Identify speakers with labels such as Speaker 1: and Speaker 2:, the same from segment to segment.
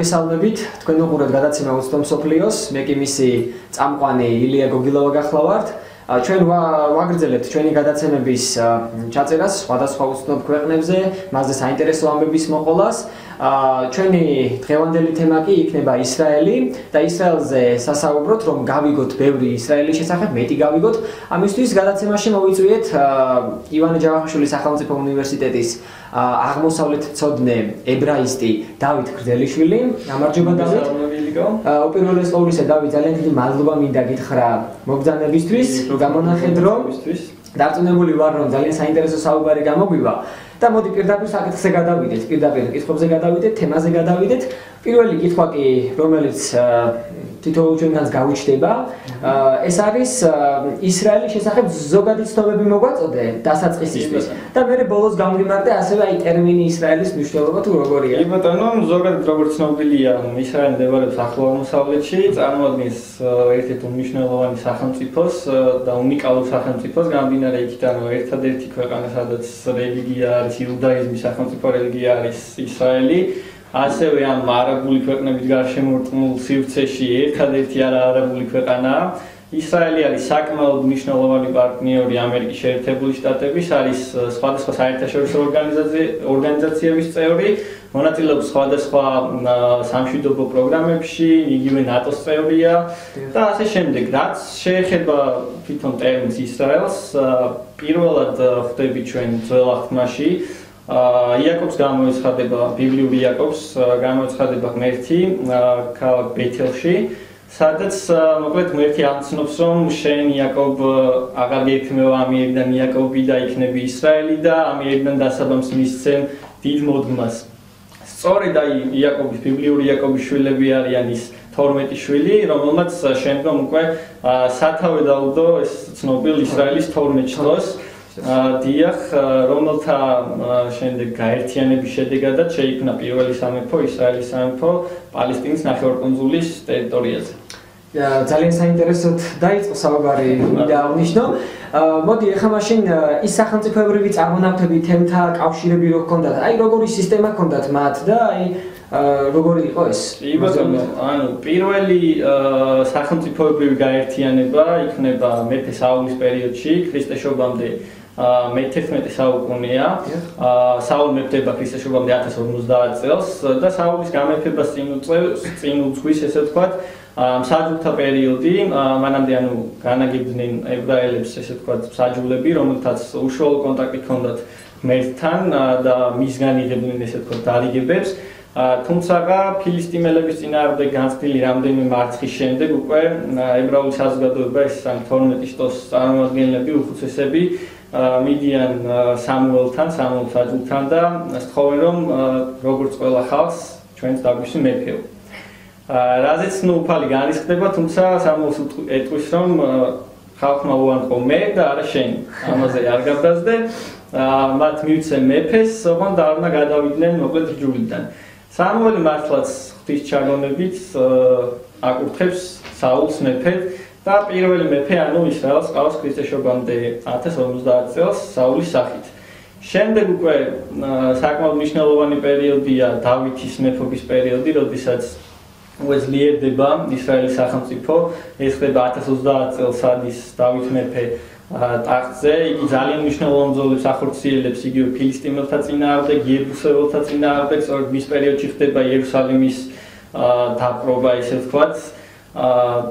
Speaker 1: მოგესალმებით, თქვენ უყურებთ გადაცემა უცნობ მსოფლიოს, მე კი მისი წამყვანი ილია გოგილოვა გახლავართ. ჩვენ ვაგრძელებთ ჩვენი გადაცემების ჩაწერას სხვადასხვა უცნობ ქვეყნებზე, მასზე საინტერესო ამბების მოყოლას. ჩვენი დღევანდელი თემა კი იქნება ისრაელი და ისრაელზე სასაუბროთ, რომ გავიგოთ ბევრი ისრაელის შესახებ, მეტი გავიგოთ. ამისთვის გადაცემაში მოვიწვიეთ ივანე ჯავახიშვილის სახელმწიფო უნივერსიტეტის აღმოსავლეთმცოდნე ებრაისტი დავით გრძელიშვილი. გამარჯობა დავით. უპირველეს ყოვლისა დავით, ძალიან დიდი მადლობა მინდა გითხრა მოგზაურობისთვის, გამონახედრო. დარწმუნებული ვარ, რომ ძალიან საინტერესო საუბარი გამოგვივა. და მოდი პირდაპირ საკითხზე გადავიდეთ, პირდაპირ კითხვებზე გადავიდეთ, თემაზე გადავიდეთ. პირველი კითხვა კი, რომელიც თითოეულ ჩვენგანს გავიჩნდება, ეს არის ისრაელის შესახებ ზოგადი ცნობები მოგვაწოდე დასაწყისისთვის. და მე ბოლოს გამვიმარტე ასევე აი ტერმინი ისრაელის მნიშვნელობა თუ როგორია.
Speaker 2: კი ბატონო, ზოგადად როგორც ცნობილია, ისრაელი მდებარეობს ახლო აღმოსავლეთში, წარმოადგენს ერთ-ერთ უმნიშვნელოვანი სახელმწიფოს და უნიკალურ სახელმწიფოს, გამომდინარე იქიდან, რომ ერთადერთი ქვეყანა, სადაც რელიგია არის იუდაიზმის სახელმწიფო რელიგია არის ისრაელი. ასევე ამ არაბული ქვეყნებით გარშემორტყმულ სივრცეში ერთადერთი არაბული ქვეყანაა. ისრაელი არის საკმაოდ მნიშვნელოვანი პარტნიორი ამერიკის შეერთებული შტატების, არის სხვადასხვა საერთაშორისო ორგანიზაციების წევრი, მონაწილეობს სხვადასხვა სამშვიდობო პროგრამებში, იგივე ნატოს წევრია და ასე შემდეგ. რაც შეეხება თვითონ ტერმინს ისრაელს, პირველად ხვდები ჩვენ ძველ აღთქმაში. იაკობს გამოეცხადება, ბიბლიური იაკობს გამოეცხადება ღმერთი ქალაქ ბეთელში, სადაც მოკლედ ღმერთი ამცნობს, რომ შენ იაკობ აღარ გექმევა ამიერიდან იაკობი და იქნები ისრაელი და ამიერიდან დასაბამს მისცემ დიდ მოდგმას. სწორედ აი იაკობის ბიბლიური იაკობის შვილები არიან ის 12 შვილი, რომელმაც შემდგომ უკვე სათავე დაუდო ეს ცნობილ ისრაელის 12 შტოს. დიახ, რომელთა შემდეგ გაერთიანების შედეგადაც შეიქმნა პირველი სამეფო, ისრაელის სამეფო პალესტინის ნახევარკუნძულის ტერიტორიაზე.
Speaker 1: ძალიან საინტერესოდ დაიწყო საუბარი, მინდა აღნიშნო. მოდი, ახლა მაშინ ის სახელმწიფოებრივი წარმონაქმნები, თემთა კავშირები რო ჰქონდათ, აი როგორი სისტემა ჰქონდათ მათ და აი როგორი იყო ეს?
Speaker 2: ანუ პირველი სახელმწიფოებრივი გაერთიანება იქნება მეფე საულის პერიოდში, ქრისტეს შობამდე მე-11 საუკუნეა. საული მეფდება ქრისტეს შობამდე 1050 წელს და საულის გამეფებას წინ უძღვის, ესე ვთქვათ, მსაჯულთა პერიოდი, მანამდე ანუ განაგებდნენ ებრაელებს, ესე ვთქვათ, მსაჯულები, რომელთაც უშუალო კონტაქტი ჰქონდათ ღმერთთან და მისგან იღებდნენ, ესე ვთქვათ, დარიგებებს. თუმცა ფილისტიმელების წინააღმდეგ განცდილი რამდენიმე მარცხის შემდეგ უკვე ებრაული საზოგადოება ეს 12 შტოს წარმომადგენლები, უხუცესები მიდიან სამუელთან, სამუელ საჯულთან და სთხოვენ, რომ როგორც ყველა ხალხს ჩვენს დაგვისვი მეფეო. რაზეც უფალი განისხდება, თუმცა სამუელს ეტყვის, რომ ხალხმა უანყო მე და არა შენ. ამაზე არ გაბრძდე, მათ მივცე მეფეს, ოღონდ არ უნდა გადავიდნენ მოკლედ რჯულიდან. სამუელი მართლაც ღვთის ჩაგონებით აკურთხებს საულს მეფედ და პირველი მეფე ანუ ისრაელს ყავს ქრისტეს შობამდე 1050 წელს საულის სახით. შემდეგ უკვე საკმაოდ მნიშვნელოვანი პერიოდია დავითის მეფობის პერიოდი, როდესაც უძლიერდება ისრაელის სახელმწიფო, ეს ხდება 1030 წელს ადის დავით მეფე ტახტზე, იგი ძალიან მნიშვნელოვან ბრძოლებს ახორციელებს იგივე ფილისტიმელთა წინააღმდეგ, იებუსეველთა წინააღმდეგ, სწორედ მის პერიოდში ხდება იერუსალიმის დაპყრობა, ესე ვთქვათ,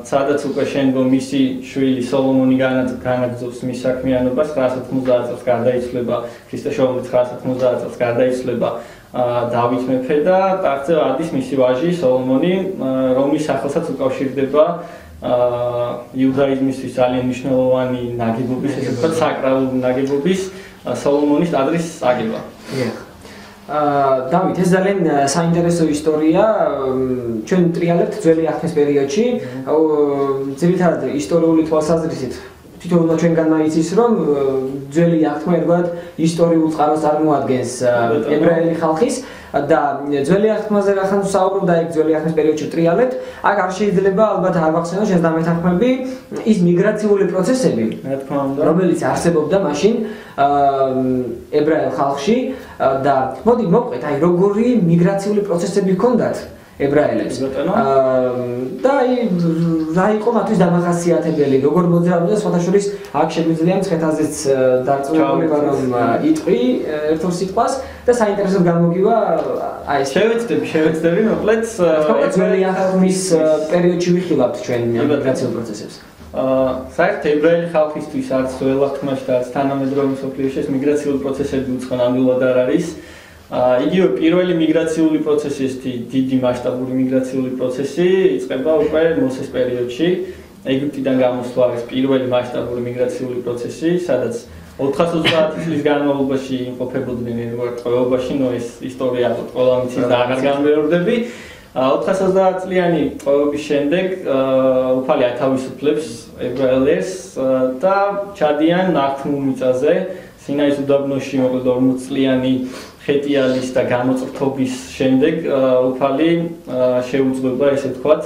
Speaker 2: სადაც უკვე შემდგომ მისი შვილი სოლომონი განაგრძობს მის საქმიანობას, 990 წელს გარდაიცვლება, ქრისტეს შობამდე 990 წელს გარდაიცვლება დავით მეფე და ტახტზე ადის მისი ვაჟი სოლომონი, რომლის სახელსაც უკავშირდება იუდაიზმისთვის ძალიან მნიშვნელოვანი ნაგებობის, ესე ვთქვათ, საკრალური ნაგებობის სოლომონის ტაძრის აგება.
Speaker 1: დავით, ეს ძალიან საინტერესო ისტორია. ჩვენ ტრიალებთ ძველი აღთქმის პერიოდში, ძირითადად ისტორიული თვალსაზრისით თითოეულმა ჩვენგანმა იცის, რომ ძველი აღთქმა ერთგვარად ისტორიულ წყაროს წარმოადგენს ებრაელი ხალხის და ძველი აღთქმაზე რახან ვსაუბრობ და ეგ ძველი აღთქმის პერიოდში ტრიალებთ, აქ არ შეიძლება ალბათ არ ვახსენო შენს დამეთანხმები ის მიგრაციული პროცესები, რომელიც არსებობდა მაშინ ებრაელ ხალხში და მოდი მოვყვეთ, აი როგორი მიგრაციული პროცესები ჰქონდათ ებრაელებს. და რა იყო მათთვის დამახასიათებელი, როგორ მოძრაობდნენ სხვათაშორის აქ შეგვიძლია მცხეთაზეც დარწმუნებული ვარ რომ იტყვი ერთ-ორ სიტყვას და საინტერესოდ გამოგივა აი ეს
Speaker 2: შევეცდები მოკლედ
Speaker 1: ძველი ახალმის პერიოდში ვიხილავთ ჩვენ მიგრაციულ პროცესებს.
Speaker 2: საერთოდ ებრაელი ხალხისთვის არც ველახტმაში და არც თანამედროვე მსოფლიოში ეს მიგრაციული პროცესები უცხო ნამდვილად არ არის. იგივე პირველი მიგრაციული პროცესი, ეს დიდი მასშტაბური მიგრაციული პროცესი იწყება უკვე მოსეს პერიოდში. ეგვიპტიდან გამოსვლა არის პირველი მასშტაბური მიგრაციული პროცესი, სადაც 430 წლის განმავლობაში იმყოფებოდნენ ერთ ტყვეობაში, ეს ისტორია ყველა მიცის და აღარ განმეორდები. 430 წლიანი ტყვეობის შემდეგ უფალი ათავისუფლებს ებრაელებს და ჩადიან ნახტმულ მიწაზე, სინაის უდაბნოში მოკლედ 40 წლიანი ხეტიალის და გამოწრთობის შემდეგ უფალი შეუძღვება ესე ვთქვათ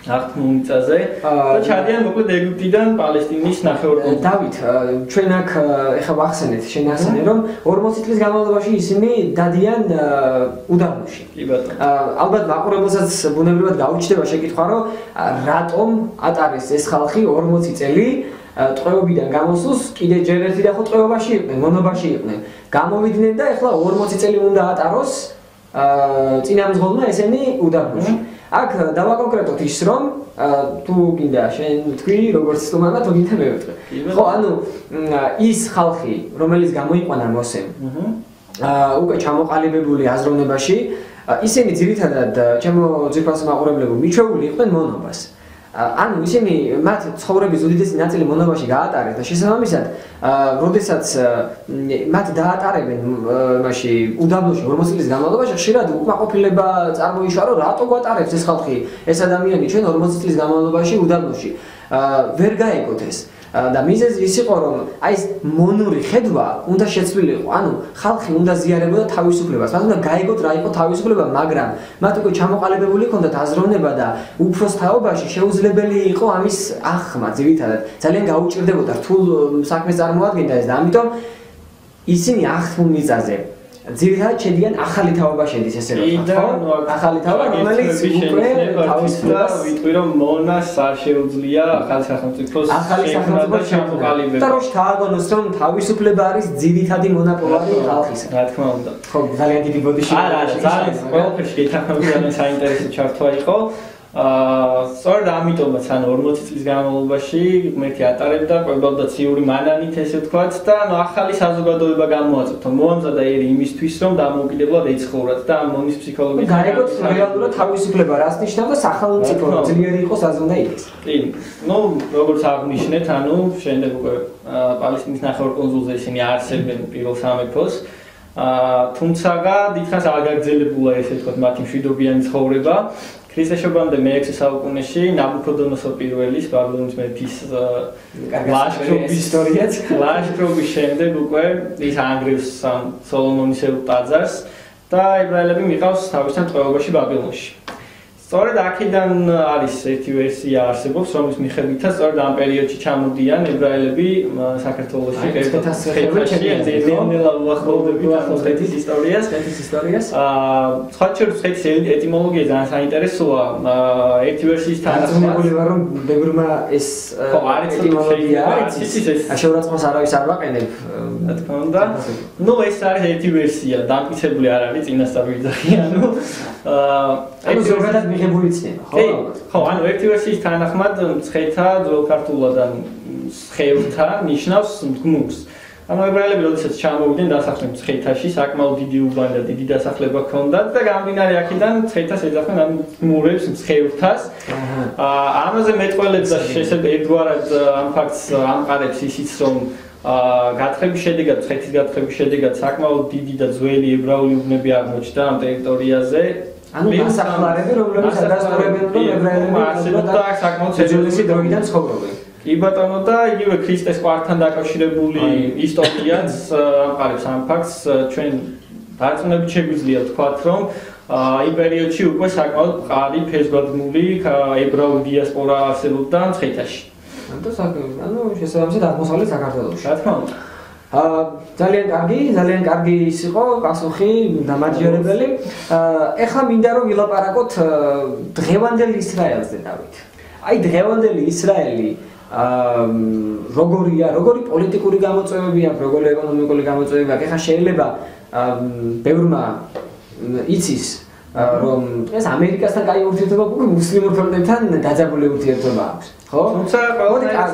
Speaker 2: ნახტმულ მიწაზე და ჩადიან მოკლედ ეგვიპტიდან პალესტინის ნახევარკუნძულზე.
Speaker 1: დავით, ჩვენ აქ ეხლა ვახსენეთ, შენ ახსენე რომ 40 წლის განმავლობაში ისინი დადიან უდაბნოში.
Speaker 2: კი ბატონო.
Speaker 1: ალბათ მაყურებელსაც ბუნებრივად გაუჩნდება შეკითხვა, რომ რატომ ატარეს ეს ხალხი 40 წელი ტყვეობიდან გამოსულს კიდე ჯერ ერთი და ხო ტყვეობაში იყვნენ, მონობაში იყვნენ. გამოვიდნენ და ეხლა 40 წელი უნდა ატაროს წინამძღოლმა ესენი უდაბნოში. აქ დავაკონკრეტოთ ის რომ თუ გინდა შენ თქვი როგორც თუმანა თუ გინდა მე ვეთქვი. ხო, ანუ ის ხალხი რომელიც გამოიყვანა მოსემ უკვე ჩამოყალიბებული აზროვნებაში ისინი ძირითადად ჩემო ძვირფასო მაყურებლებო მიჩვეული იყვნენ მონობას. ანუ ისინი მათ ცხოვრების უდიდესი ნაწილი მონობაში გაატარეს და შესაბამისად როდესაც მათ დაატარებენ მასში უდაბნოში 40 წლის განმავლობაში ხშირად უკმაყოფილება წარმოიშვა რომ რატო გვატარებს ეს ხალხი ეს ადამიანი ჩვენ 40 წლის განმავლობაში უდაბნოში ვერ გაეგოთ ეს და მიზეზი ის იყო რომ აი ეს მონური ხედვა უნდა შეცვლილიყო ანუ ხალხი უნდა ზიარებოდა თავისუფლებას მათ უნდა გაეგოთ რა იყო თავისუფლება მაგრამ მათ უკვე ჩამოყალიბებული ჰქონდათ აზროვნება და უფროს თაობაში შეუძლებელი იყო ამის აღხმა ძირითადად ძალიან გაუჭირდებოდა რთულ საქმეს წარმოადგენდა ეს და ამიტომ ისინი აღთმულ მიწაზე ძირითადად შედიან ახალი თაობა შედის ესე რომ ახალი თაობა რომელიც უკვე თავისუფლებას
Speaker 2: ვიტყვი რომ მონას არ შეუძლია ახალი სახელმწიფოს
Speaker 1: და რომ შთააგონოს რომ თავისუფლება არის ძირითადი მონაპოლარი ხალხისა
Speaker 2: რა თქმა უნდა
Speaker 1: ხო ძალიან დიდი ბოდიში
Speaker 2: არა ძალიან ყველაფერში გეთანხმები ძალიან საინტერესო ჩართვა იყო სწორედ ამიტომაც ან 40 წლის განმავლობაში ღმერთი ატარებდა ყვებავდა ციური მანანით ესე ვთქვათ და ახალი საზოგადოება გამოაწვევთ მოამზადა ერი იმისთვის რომ დამოუკიდებლად ეცხოვრათ და მონის ფსიქოლოგიის
Speaker 1: გაიგოთ რეალურად თავისუფლება რას ნიშნავდა სახელმწიფო ძლიერი იყოს ასე უნდა იყოს
Speaker 2: კი ნუ როგორც აღნიშნეთ ანუ შემდეგ უკვე პალესტინის ნახევარკუნძულზე ისინი არსებენ პირველ სამეფოს თუმცა დიდხანს არ გაგრძელებულა ესე ვთქვათ მათი მშვიდობიანი ცხოვრება ქრისტეშობამდე მე-6 საუკუნეში ნაბუქოდონოსორ პირველის ბაბილონის მეფის ლაშქრობის შემდეგ უკვე ის ანგრევს სოლომონის ტაძარს და ებრაელები მიყავს თავისთან ტყვეობაში ბაბილონში. სწორედ აქედან არის ერთი ვერსია არსებობს, რომლის მიხედვითაც სწორედ ამ პერიოდში ჩამოდიან ებრაელები საქართველოში, ნელ-ნელა უახლოვდებით ხეთის ისტორიას. სხვა ხეთის ეტიმოლოგია ძალიან საინტერესოა. ერთი ვერსიის
Speaker 1: თანახმებული ვარ, რომ ბევრმა ეს ეტიმოლოგია არის. შეურაცხმოს არავის არ ვაყენებ.
Speaker 2: რა თქმა უნდა. ნუ ეს არის ერთი ვერსია, დამტკიცებული არ არის წინასწარ ვიძახი,
Speaker 1: ანუ ზოგადად მიღებული ცნება, ხო?
Speaker 2: ხო, ანუ ერთი ვერსიის თანახმად მცხეთა ძველ ქართულადან სხეულთა ნიშნავს მდგმურს. ანუ ებრაელები როდესაც ჩამოვიდნენ დასახლდნენ მცხეთაში, საკმაოდ დიდი უბანი და დიდი დასახლება ჰქონდათ და გამდინარე აქედან მცხეთას ეძახდნენ ამ მდგმურებს მცხეულთას. ამაზე მეტყველებს და ერთგვარად ამ ფაქტს ამყარებს ისიც რომ გათხრების შედეგად, მცხეთის გათხრების შედეგად საკმაოდ დიდი და ძველი ებრაული უბნები აღმოჩნდა ამ ტერიტორიაზე.
Speaker 1: ანუ დასახლარები, რომლებიც ადასტურებენ რომ ებრაელები
Speaker 2: არსებობდა საკმაოდ
Speaker 1: ძველი დროიდან ცხოვრობენ.
Speaker 2: კი ბატონო და იგივე ქრისტეს ყვართან დაკავშირებული ისტორიაც ამყარებს ამ ფაქტს ჩვენ დარწმუნებით შეგვიძლია ვთქვათ რომ იმ პერიოდში უკვე საკმაოდ მყარი ფესვადგმული ებრაული დიასპორა არსებობდა მცხეთაში.
Speaker 1: ანუ შესაბამისად აღმოსავლეთ საქართველოში.
Speaker 2: რა თქმა უნდა.
Speaker 1: ძალიან კარგი ის იყო პასუხი დამაჯერებელი. ეხლა მინდა რომ ვილაპარაკოთ დღევანდელი ისრაელზე დავით. აი დღევანდელი ისრაელი როგორია, როგორი პოლიტიკური გამოწვევები აქვს, როგორი ეკონომიკური გამოწვევები აქვს. ეხლა შეიძლება ბევრმა იცის რომ ეს ამერიკასთან კაი ურთიერთობა უკვე მუსლიმურ ქვეყნებთან დაძაბული ურთიერთობა აქვს. ხო?
Speaker 2: თუმცა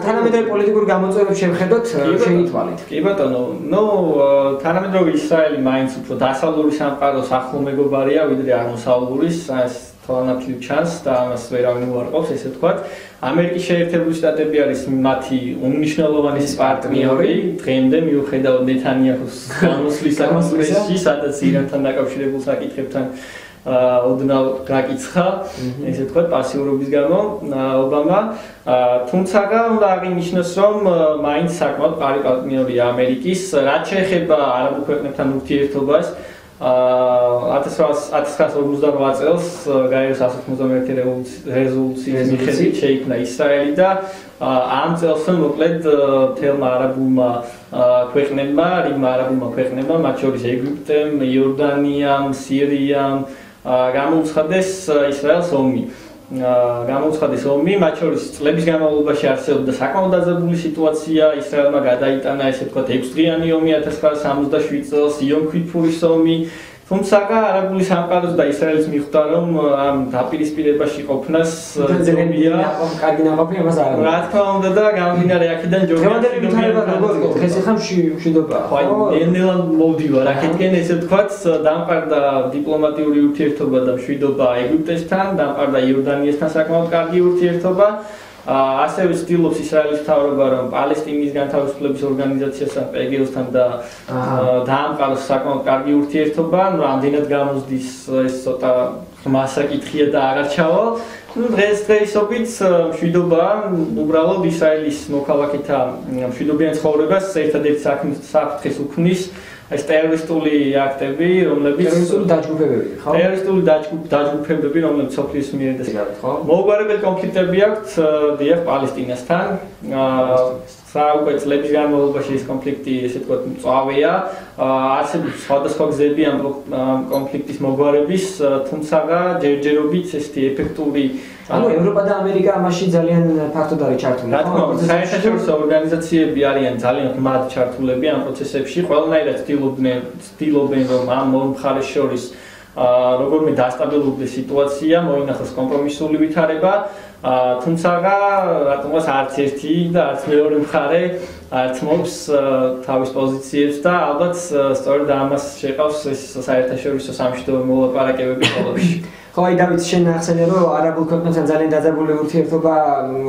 Speaker 1: თანამედროვე პოლიტიკური გამოწვევებს შევხედოთ, შეითვალეთ.
Speaker 2: კი ბატონო, თანამედროვე ისრაელი მაინც უფრო დასავლური სამყაროს ახლო მეგობარია, ვიდრე აღმოსავლურის, ეს თვალნათლივ ჩანს და ამას ვერავინ უარყოფს, ესე ვთქვათ. ამერიკის შეერთებული შტატები არის მათი უმნიშვნელოვანესი პარტნიორი, დღემდე მიუხედავად ნეთანიაჰუს გამოსვლის კონგრესში, სადაც ირანთან დაკავშირებულ საკითხებთან ოდნავ გაკიცხა, ესე ვთქვათ, პასიურობის გამო ობამა, თუმცა უნდა აღინიშნოს, რომ მაინც საკმაოდ მყარი პარტნიორია ამერიკის, რაც შეეხება არაბულ ქვეყნებთან ურთიერთობას. 1948 წელს გაეროს 191 რეზოლუციის მიხედვით შეიქმნა ისრაელი და ამ წელს მოკლედ მთელმა არაბულმა ქვეყნებმა, რიგმა არაბულმა ქვეყნებმა, მათ შორის ეგვიპტემ, იორდანიამ, სირიამ გამოუცხადეს ისრაელს ომი. მათ შორის წლების განმავლობაში არსებობდა საკმაოდ დაძაბული სიტუაცია, ისრაელმა გადაიტანა ესე ვთქვათ 6 დღიანი ომი 1967 წელს, იომ ქვითფურის ომი, თუმცა არაბული სამყაროს და ისრაელის მიხვდა, რომ ამ დაპირისპირებაში ყოფნას ძებია.
Speaker 1: კარგი ნაყოფი ამას არ არის.
Speaker 2: რა თქმა უნდა და გამომდინარე აქედან
Speaker 1: დღევანდელი ვითარება როგორია? დღეს ახლა მშვიდობაა.
Speaker 2: ხო, ნელ-ნელა მოვდივარ აქეთკენ ესე ვთქვათ, დამყარდა დიპლომატიური ურთიერთობა და მშვიდობა ეგვიპტესთან, დამყარდა იორდანიასთან საკმაოდ კარგი ურთიერთობა. ასევე ცდილობს ისრაელის მთავრობა, რომ პალესტინის განთავისუფლების ორგანიზაციასთან, პგოს-თან და დაამყაროს საკმაოდ კარგი ურთიერთობა, რამდენად გამოსდის ეს ცოტა ღრმა საკითხია და აღარ ჩავალ. დღესდღეობით მშვიდობაა, უბრალოდ ისრაელის მოქალაქეთა მშვიდობიან ცხოვრებას ერთადერთი საფრთხეს უქმნის ეს ტერორისტული აქტები, რომლებიც ტერორისტული დაჯგუფებები, რომლებიც სოფლის მიერ მოუგვარებელი კონფლიქტები აქვთ დიახ პალესტინასთან. უკვე წლების განმავლობაში ეს კონფლიქტი ესე ვთქვათ მწვავეა. არსებობს სხვადასხვა გზები ამ კონფლიქტის მოგვარების, თუმცა ჯერჯერობით ესეთი ეფექტური
Speaker 1: ევროპა და ამერიკა ამაში ძალიან ფართოდ არის ჩართული.
Speaker 2: რა თქმა უნდა, საერთაშორისო ორგანიზაციები არიან ძალიან ღრმად ჩართულები ამ პროცესებში. ყველანაირად ცდილობენ, რომ ამ ორ მხარეს შორის როგორმე დასტაბილურდეს სიტუაცია, მოინახოს კომპრომისული ვითარება. თუმცა რატომღაც არც ერთი და არც მეორე მხარე არც მობს თავის პოზიციებს და ალბათ სწორედ ამას შეყავს ეს საერთაშორისო სამშვიდობო მოლაპარაკებები ბოლოში.
Speaker 1: ხო, აი დავით, შენ ახსენე, რომ არაბულ ქვეყნებთან ძალიან დაძაბული ურთიერთობა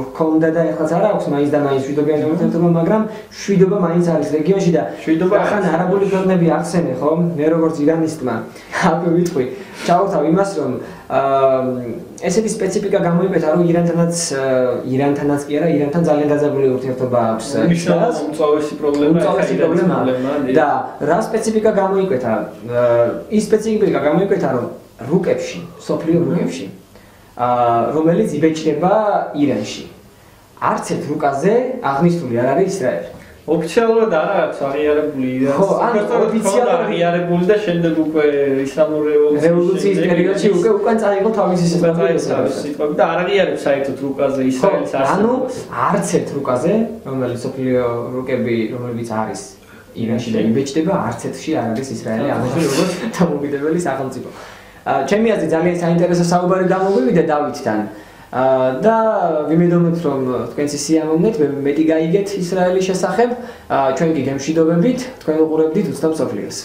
Speaker 1: ჰქონდა და ეხლაც არ აქვს მაინც და მაინც მშვიდობიანი ურთიერთობა, მაგრამ მშვიდობა მაინც არის რეგიონში და ახლა არაბული ქვეყნები ახსენე, ხო? მე როგორც ირანისტმა აკვე ვიტყვი, ჩავთავ იმას, რომ ესეთი სპეციფიკა გამოიკვეთა, რომ ირანთანაც კი არა, ირანთან ძალიან დაძაბული ურთიერთობა აქვს.
Speaker 2: უმწვავესი პრობლემაა
Speaker 1: და რა სპეციფიკა გამოიკვეთა? ის სპეციფიკა გამოიკვეთა, რომ რუკებში, სოფლიო რუკებში, რომელიც იბეჭდება ირანში. არც ერთ რუკაზე აღნიშნული არ არის ისრაელი.
Speaker 2: ოფიციალურად არ აქვს აღიარებული ირანს.
Speaker 1: ხო, ოფიციალურად
Speaker 2: აღიარებული და შემდეგ უკვე ისლამური
Speaker 1: რევოლუციის პერიოდში უკვე წაიღო თავისი
Speaker 2: სიტყვები და არ აღიარებს საერთოდ რუკაზე ისრაელის არსებობას.
Speaker 1: არც ერთ რუკაზე, რომელიც სოფლიო რუკები, რომლებიც არის ირანში და იბეჭდება, არც ერთში არ არის ისრაელი აღნიშნული როგორც დამოუკიდებელი სახელმწიფო. ჩემი აზრით ძალიან საინტერესო საუბარი გამოგვივიდა დავითთან და ვიმედოვნებთ რომ თქვენც სიამოვნეთ, მეტი გაიგეთ ისრაელის შესახებ, ჩვენ კი გემშვიდობებით, თქვენ უყურებდით უცნობ სოფლიოს.